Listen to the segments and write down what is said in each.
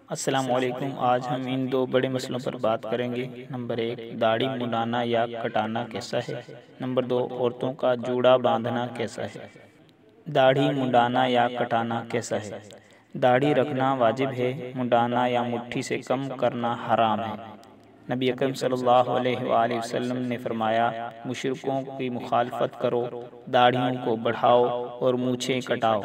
السلام علیکم۔ آج ہم ان دو بڑے مسئلوں پر بات کریں گے۔ نمبر 1، داڑھی منڈانا یا کٹانا کیسا ہے؟ نمبر 2، عورتوں کا جوڑا باندھنا کیسا ہے؟ داڑھی منڈانا یا کٹانا کیسا ہے؟ داڑھی رکھنا واجب ہے، منڈانا یا مٹھی سے کم کرنا حرام ہے۔ نبی اکرم صلی اللہ علیہ وآلہ وسلم نے فرمایا، مشرکوں کی مخالفت کرو، داڑھیوں کو بڑھاؤ اور مونچھیں کٹاؤ۔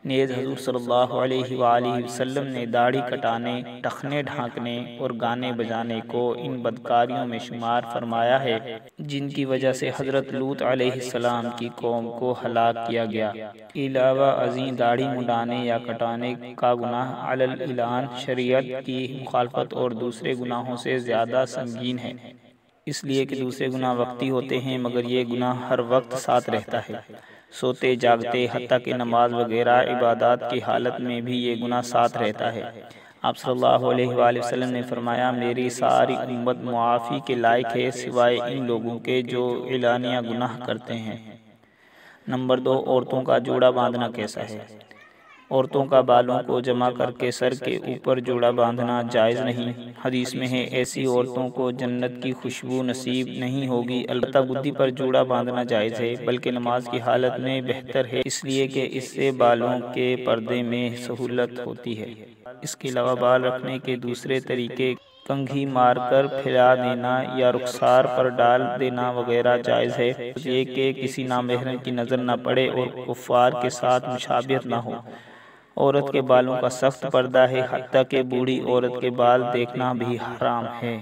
نیز حضور صلی اللہ علیہ وآلہ وسلم نے داڑھی کٹانے، ٹخنے ڈھانکنے اور گانے بجانے کو ان بدکاریوں میں شمار فرمایا ہے جن کی وجہ سے حضرت لوط علیہ السلام کی قوم کو ہلاک کیا گیا۔ علاوہ ازیں داڑھی منڈانے یا کٹانے کا گناہ علی الاعلان شریعت کی مخالفت اور دوسرے گناہوں سے زیادہ سنگین ہے، اس لیے کہ دوسرے گناہ وقتی ہوتے ہیں مگر یہ گناہ ہر وقت ساتھ رہتا ہے۔ سوتے جاگتے حتیٰ کہ نماز وغیرہ عبادات کی حالت میں بھی یہ گناہ ساتھ رہتا ہے۔ آپ صلی اللہ علیہ وآلہ وسلم نے فرمایا، میری ساری امت معافی کے لائق ہے سوائے ان لوگوں کے جو اعلانیہ گناہ کرتے ہیں۔ نمبر 2، عورتوں کا جوڑا باندھنا کیسا ہے؟ عورتوں کا بالوں کو جمع کر کے سر کے اوپر جوڑا باندھنا جائز نہیں۔ حدیث میں ہے، ایسی عورتوں کو جنت کی خوشبو نصیب نہیں ہوگی۔ البتہ گدی پر جوڑا باندھنا جائز ہے، بلکہ نماز کی حالت میں بہتر ہے، اس لیے کہ اس سے بالوں کے پردے میں سہولت ہوتی ہے۔ اس کے علاوہ بال رکھنے کے دوسرے طریقے کنگھی مار کر پھیلا دینا یا رخسار پر ڈال دینا وغیرہ جائز ہے، یہ کہ کسی نامحرم کی نظر نہ پڑے اور کفار کے ساتھ مشابہت نہ ہو۔ عورت کے بالوں کا سخت پردہ ہے، حتیٰ کہ بوڑھی عورت کے بال دیکھنا بھی حرام ہے۔